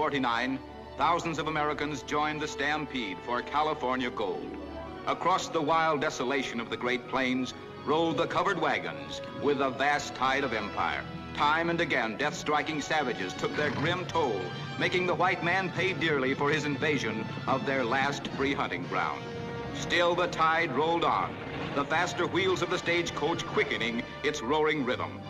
1849, thousands of Americans joined the stampede for California gold. Across the wild desolation of the Great Plains rolled the covered wagons with a vast tide of empire. Time and again, death-striking savages took their grim toll, making the white man pay dearly for his invasion of their last free hunting ground. Still the tide rolled on, the faster wheels of the stagecoach quickening its roaring rhythm.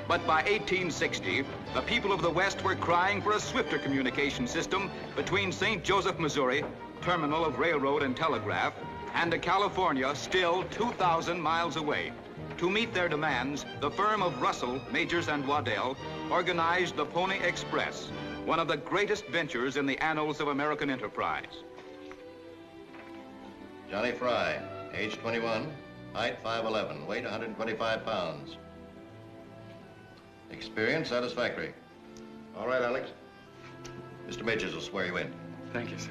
But by 1860, the people of the West were crying for a swifter communication system between St. Joseph, Missouri, terminal of railroad and telegraph, and a California still 2,000 miles away. To meet their demands, the firm of Russell, Majors, and Waddell organized the Pony Express, one of the greatest ventures in the annals of American enterprise. Johnny Fry, age 21, height 5'11", weight 125 pounds. Experience satisfactory. All right, Alex. Mr. Majors will swear you in. Thank you, sir.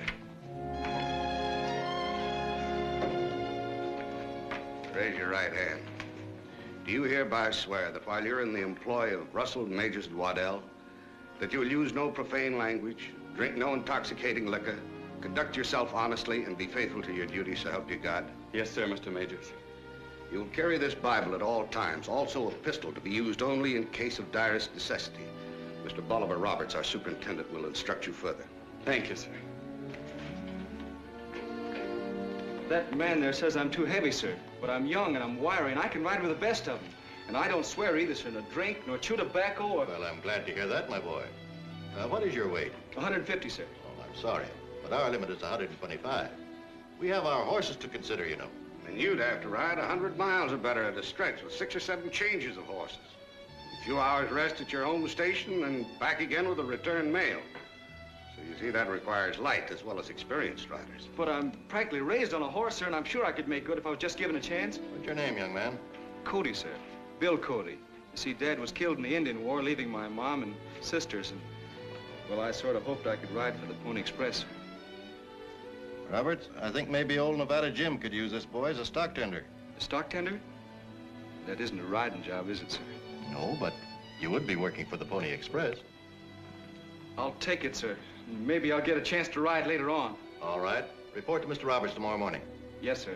Raise your right hand. Do you hereby swear that while you're in the employ of Russell, Majors, and Waddell, that you will use no profane language, drink no intoxicating liquor, conduct yourself honestly, and be faithful to your duties, so help you God? Yes, sir, Mr. Majors. You'll carry this Bible at all times, also a pistol to be used only in case of direst necessity. Mr. Bolivar Roberts, our superintendent, will instruct you further. Thank you, sir. That man there says I'm too heavy, sir. But I'm young and I'm wiry and I can ride with the best of them. And I don't swear either, sir, nor drink, nor chew tobacco, or... Well, I'm glad to hear that, my boy. What is your weight? 150, sir. Oh, I'm sorry, but our limit is 125. We have our horses to consider, you know. And you'd have to ride 100 miles or better at a stretch with 6 or 7 changes of horses. A few hours rest at your home station and back again with a return mail. So you see, that requires light as well as experienced riders. But I'm practically raised on a horse, sir, and I'm sure I could make good if I was just given a chance. What's your name, young man? Cody, sir. Bill Cody. You see, Dad was killed in the Indian War, leaving my mom and sisters, and, well, I sort of hoped I could ride for the Pony Express, sir. Roberts, I think maybe old Nevada Jim could use this boy as a stock tender. A stock tender? That isn't a riding job, is it, sir? No, but you would be working for the Pony Express. I'll take it, sir. Maybe I'll get a chance to ride later on. All right. Report to Mr. Roberts tomorrow morning. Yes, sir.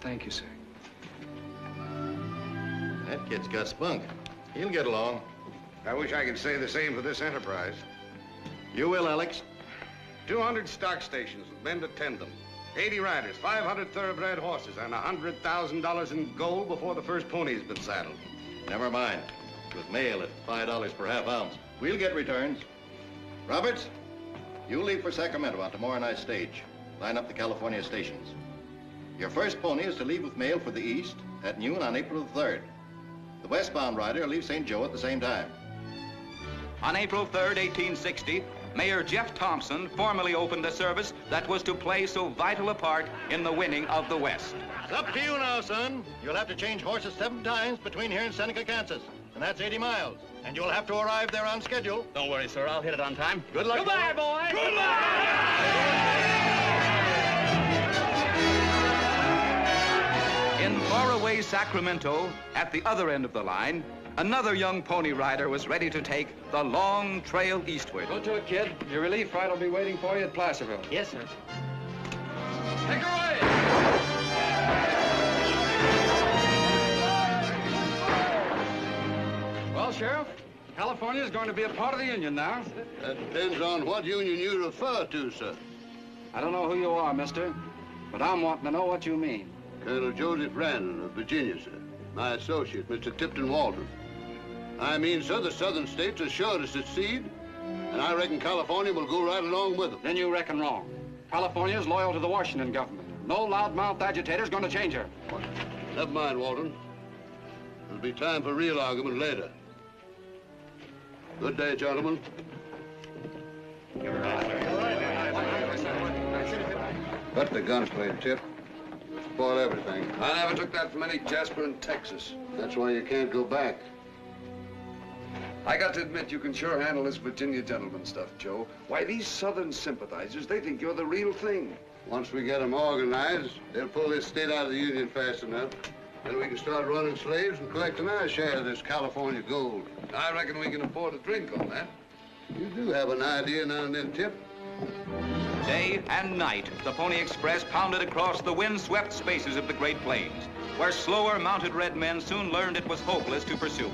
Thank you, sir. That kid's got spunk. He'll get along. I wish I could say the same for this enterprise. You will, Alex. 200 stock stations with men to tend them. 80 riders, 500 thoroughbred horses, and $100,000 in gold before the first pony's been saddled. Never mind. With mail at $5 per half ounce. We'll get returns. Roberts, you leave for Sacramento on tomorrow night's stage. Line up the California stations. Your first pony is to leave with mail for the East at noon on April the 3rd. The westbound rider will leave St. Joe at the same time. On April 3rd, 1860, Mayor Jeff Thompson formally opened a service that was to play so vital a part in the winning of the West. It's up to you now, son. You'll have to change horses 7 times between here and Seneca, Kansas. And that's 80 miles. And you'll have to arrive there on schedule. Don't worry, sir. I'll hit it on time. Good luck. Goodbye, boy. In faraway Sacramento, at the other end of the line, another young pony rider was ready to take the long trail eastward. Go to it, kid. Your relief ride will be waiting for you at Placerville. Yes, sir. Take her away! Well, Sheriff, California is going to be a part of the Union now. That depends on what union you refer to, sir. I don't know who you are, mister, but I'm wanting to know what you mean. Colonel Joseph Brandon of Virginia, sir. My associate, Mr. Tipton Walton. I mean, sir, the southern states are sure to succeed, and I reckon California will go right along with them. Then you reckon wrong. California's loyal to the Washington government. No loudmouth agitator's going to change her. Never mind, Walton. There'll be time for real argument later. Good day, gentlemen. Cut the gunplay, Tip. You'll spoil everything. I never took that from any Jasper in Texas. That's why you can't go back. I got to admit, you can sure handle this Virginia gentleman stuff, Joe. Why, these Southern sympathizers, they think you're the real thing. Once we get them organized, they'll pull this state out of the Union fast enough. Then we can start running slaves and collecting our share of this California gold. I reckon we can afford a drink on that. You do have an idea now and then, Tip. Day and night, the Pony Express pounded across the wind-swept spaces of the Great Plains, where slower mounted red men soon learned it was hopeless to pursue.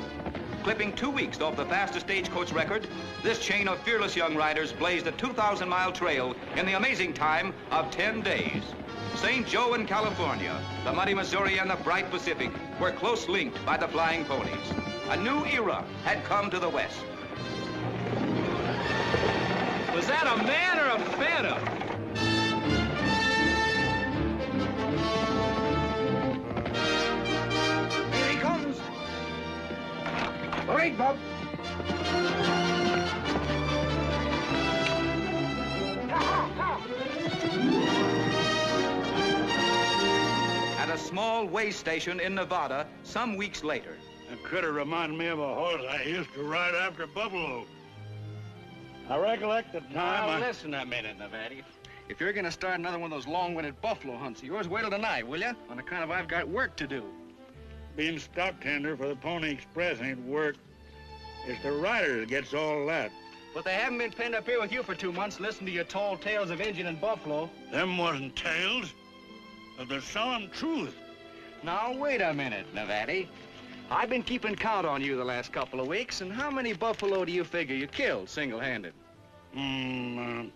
Clipping 2 weeks off the fastest stagecoach record, this chain of fearless young riders blazed a 2,000-mile trail in the amazing time of 10 days. St. Joe in California, the muddy Missouri, and the bright Pacific were close linked by the flying ponies. A new era had come to the West. Was that a man or a phantom? Here he comes. All right, Bob. At a small way station in Nevada, some weeks later. That critter reminded me of a horse I used to ride after buffalo. I recollect the time Now, listen a minute, Nevada. If you're gonna start another one of those long-winded buffalo hunts of yours, wait till tonight, will you? On account of I've got work to do. being stock tender for the Pony Express ain't work. It's the rider that gets all that. But they haven't been penned up here with you for 2 months listening to your tall tales of Indian and buffalo. Them wasn't tales of the solemn truth. Now, wait a minute, Nevada. I've been keeping count on you the last couple of weeks, and how many buffalo do you figure you killed single-handed? Counting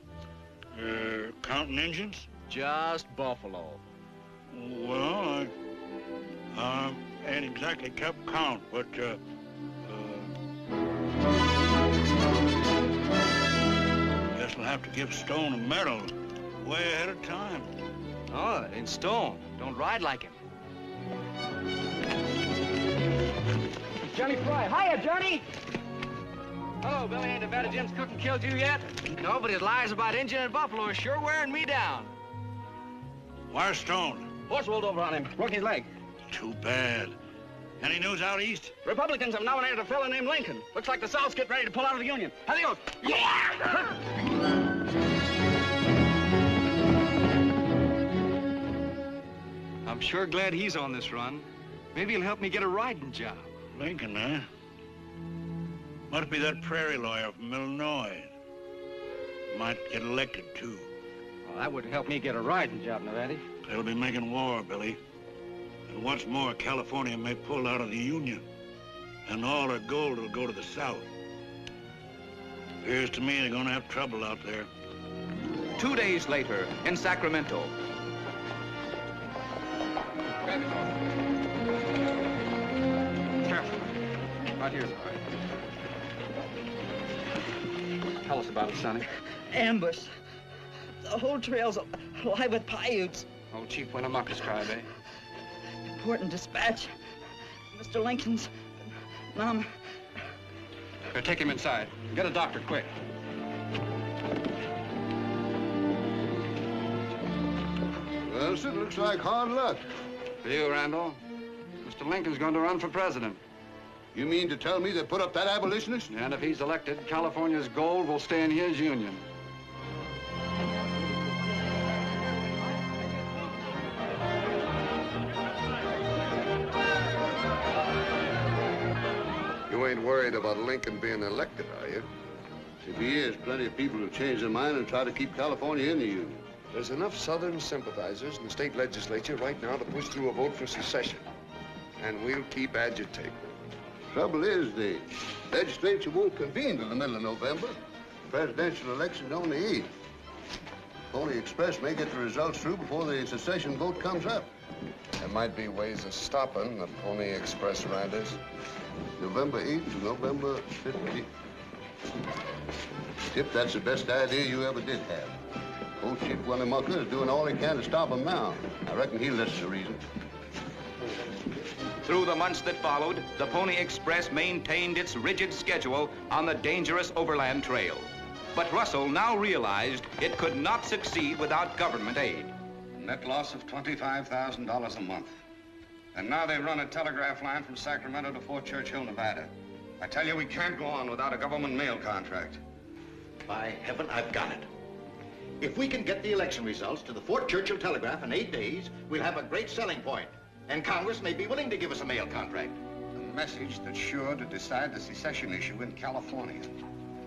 Injuns? Just buffalo. Well, I ain't exactly kept count, but, guess we'll have to give Stone a medal way ahead of time. Oh, in Stone. Don't ride like him. Johnny Fry. Hiya, Johnny! Hello, Billy. Ain't Nevada Jim's cooking killed you yet? No, but his lies about Indian and buffalo are sure wearing me down. Where's Stone? Horse rolled over on him. Broke his leg. Too bad. Any news out east? Republicans have nominated a fellow named Lincoln. Looks like the South's getting ready to pull out of the Union. How he goes? Yeah! I'm sure glad he's on this run. Maybe he'll help me get a riding job. Lincoln, huh? Must be that prairie lawyer from Illinois. Might get elected, too. Well, that would help me get a riding job, Nevada. They'll be making war, Billy. And once more, California may pull out of the Union. And all their gold will go to the South. Appears to me they're gonna have trouble out there. 2 days later, in Sacramento. Careful. Right here's all right. Tell us about it, Sonny. Ambush. The whole trail's alive with Paiutes. Old Chief Winnemucca's tribe, eh? Important dispatch. Mr. Lincoln's... Here, take him inside. Get a doctor, quick. Well, it looks like hard luck. For you, Randall. Mr. Lincoln's going to run for president. You mean to tell me they put up that abolitionist? And if he's elected, California's gold will stay in his union. You ain't worried about Lincoln being elected, are you? If he is, plenty of people will change their mind and try to keep California in the Union. There's enough Southern sympathizers in the state legislature right now to push through a vote for secession. And we'll keep agitating. Trouble is, the legislature won't convene till the middle of November. The presidential election's on the 8th. Pony Express may get the results through before the secession vote comes up. There might be ways of stopping the Pony Express riders. November 8th to November 15th. Tip, that's the best idea you ever did have. Old Chief Winnemucca is doing all he can to stop him now. I reckon he'll listen to reason. Through the months that followed, the Pony Express maintained its rigid schedule on the dangerous overland trail. But Russell now realized it could not succeed without government aid. Net loss of $25,000 a month. And now they run a telegraph line from Sacramento to Fort Churchill, Nevada. I tell you, we can't go on without a government mail contract. By heaven, I've got it. If we can get the election results to the Fort Churchill Telegraph in 8 days, we'll have a great selling point. And Congress may be willing to give us a mail contract. A message that's sure to decide the secession issue in California.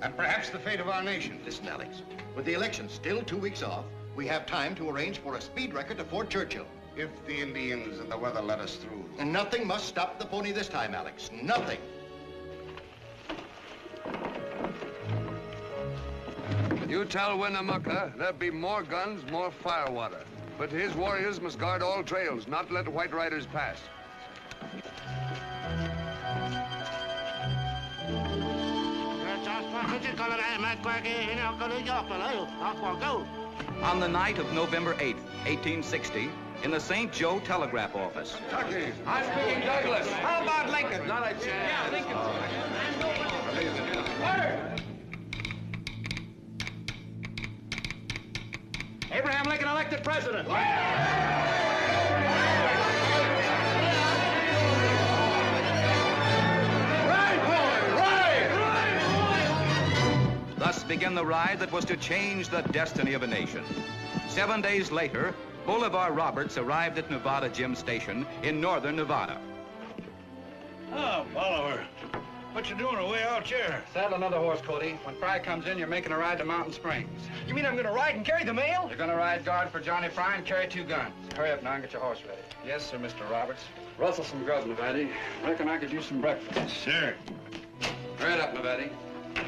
And perhaps the fate of our nation. Listen, Alex, with the election still 2 weeks off, we have time to arrange for a speed record to Fort Churchill. If the Indians and the weather let us through. And nothing must stop the pony this time, Alex. Nothing. You tell Winnemucca there'll be more guns, more firewater. But his warriors must guard all trails, not let white riders pass. On the night of November 8th, 1860, in the St. Joe telegraph office. Tucky, I'm speaking Douglas. How about Lincoln? Not a chance. Yeah, Lincoln. Abraham Lincoln elected president. Thus began the ride that was to change the destiny of a nation. 7 days later, Bolivar Roberts arrived at Nevada Jim Station in northern Nevada. Oh, Bolivar, what you doing away out here? Saddle another horse, Cody. When Fry comes in, you're making a ride to Mountain Springs. You mean I'm gonna ride and carry the mail? You're gonna ride guard for Johnny Fry and carry 2 guns. Hurry up now and get your horse ready. Yes, sir, Mr. Roberts. Rustle some grub, Nevada. Reckon I could use some breakfast. Sir. Hurry it up, Nevada.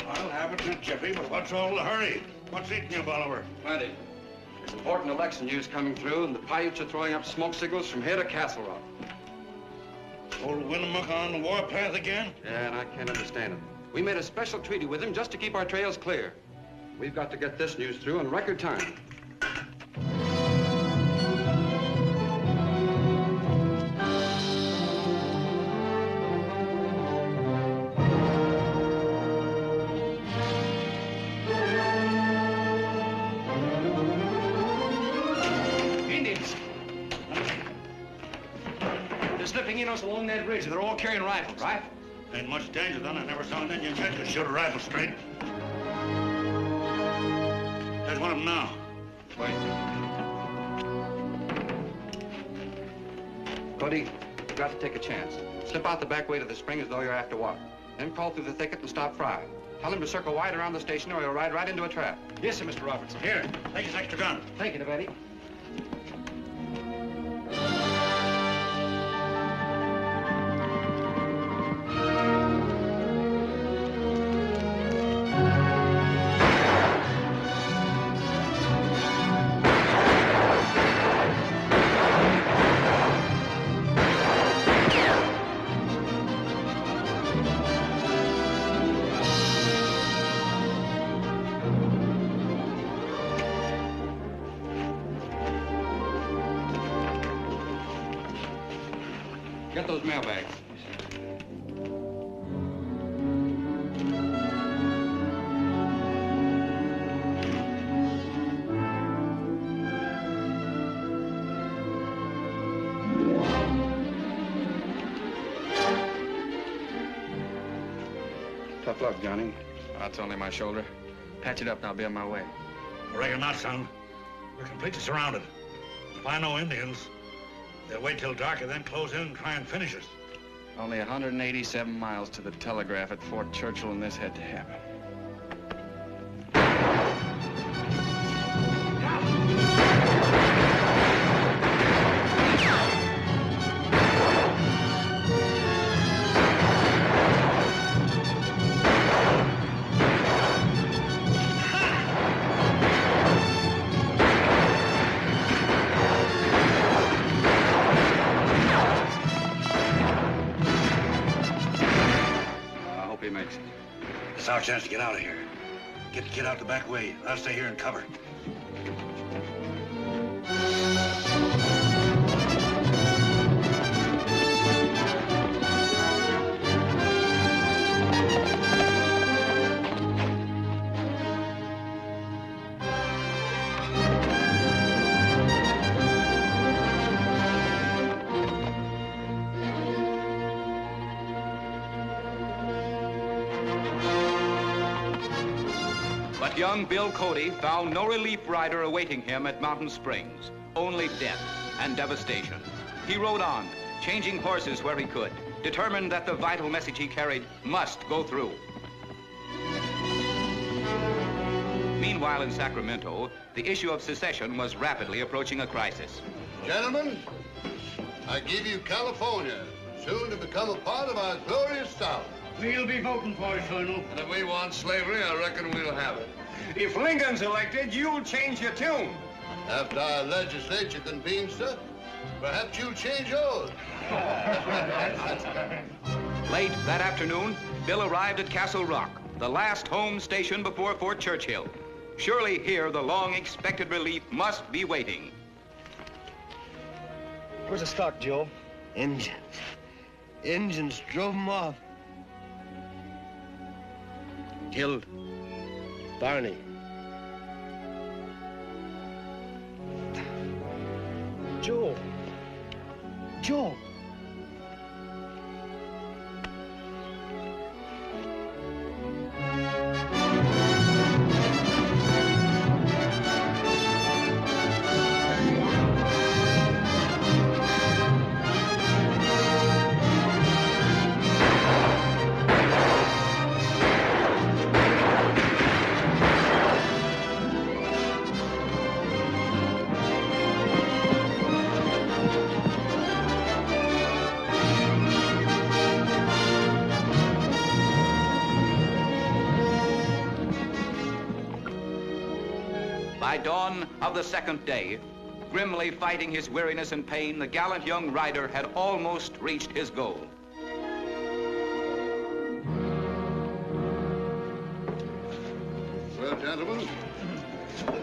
I'll have it, then, Jiffy, but what's all the hurry? What's eating you, Bolivar? Plenty. There's important election news coming through, and the Paiutes are throwing up smoke signals from here to Castle Rock. Old Winnemucca on the warpath again? Yeah, and I can't understand it. We made a special treaty with him just to keep our trails clear. We've got to get this news through in record time. Indians. They're slipping in us along that ridge. They're all carrying rifles, right? Ain't much danger, then. I never saw an Indian yet could shoot a rifle straight. There's one of them now. Wait. Cody, you've got to take a chance. Slip out the back way to the spring as though you're after water. Then crawl through the thicket and stop Fry. Tell him to circle wide around the station or he'll ride right into a trap. Yes, sir, Mr. Roberts. Here, take his extra gun. Thank you, Nevada. Get those mailbags. Tough luck, Johnny. That's only my shoulder. Patch it up and I'll be on my way. I reckon not, son. We're completely surrounded. If I know Indians, they'll wait till dark and then close in and try and finish us. Only 187 miles to the telegraph at Fort Churchill and this had to happen. It's our chance to get out of here. Get the kid out the back way. I'll stay here and cover. Young Bill Cody found no relief rider awaiting him at Mountain Springs, only death and devastation. He rode on, changing horses where he could, determined that the vital message he carried must go through. Meanwhile, in Sacramento, the issue of secession was rapidly approaching a crisis. Gentlemen, I give you California, soon to become a part of our glorious South. We'll be voting for it, Colonel. And if we want slavery, I reckon we'll have it. If Lincoln's elected, you'll change your tune. After our legislature convenes, sir, perhaps you'll change yours. Late that afternoon, Bill arrived at Castle Rock, the last home station before Fort Churchill. Surely here the long-expected relief must be waiting. Where's the stock, Joe? Engines drove them off. Killed Barney. Joe. Joe. By dawn of the second day, grimly fighting his weariness and pain, the gallant young rider had almost reached his goal. Well, gentlemen,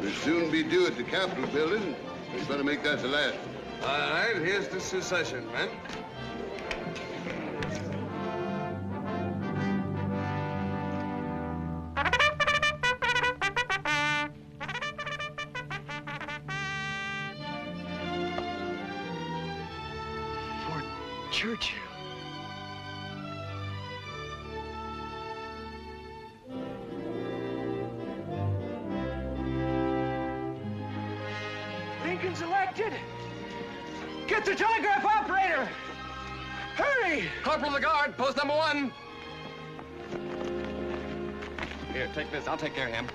we'll soon be due at the Capitol building. We better make that the last. All right, here's the secession, men. Churchill. Lincoln's elected. Get the telegraph operator. Hurry! Corporal of the guard, post number 1. Here, take this. I'll take care of him.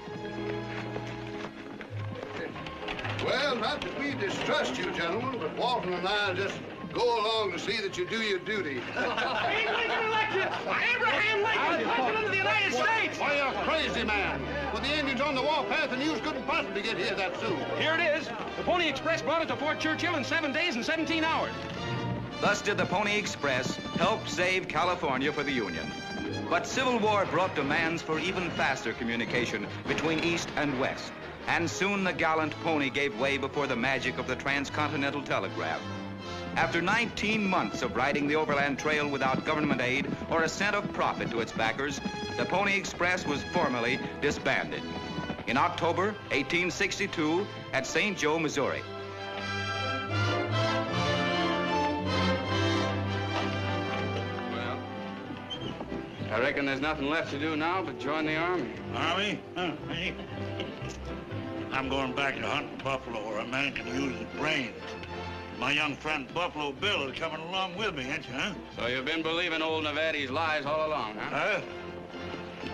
Well, not that we distrust you, gentlemen, but Walton and I just go along to see that you do your duty. Abe Lincoln elected! Abraham Lincoln, President of the United States! Why, you're a crazy man. With the Indians on the warpath, the news couldn't possibly get here that soon. Here it is. The Pony Express brought it to Fort Churchill in 7 days and 17 hours. Thus did the Pony Express help save California for the Union. But Civil War brought demands for even faster communication between East and West. And soon the gallant pony gave way before the magic of the transcontinental telegraph. After 19 months of riding the overland trail without government aid or a cent of profit to its backers, the Pony Express was formally disbanded in October 1862 at St. Joe, Missouri. Well, I reckon there's nothing left to do now but join the Army. Army? Huh, me? I'm going back to hunting buffalo where a man can use his brains. My young friend Buffalo Bill is coming along with me, ain't you, huh? So you've been believing old Nevada's lies all along, huh?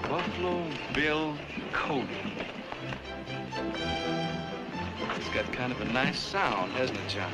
Buffalo Bill Cody. It's got kind of a nice sound, hasn't it, Johnny?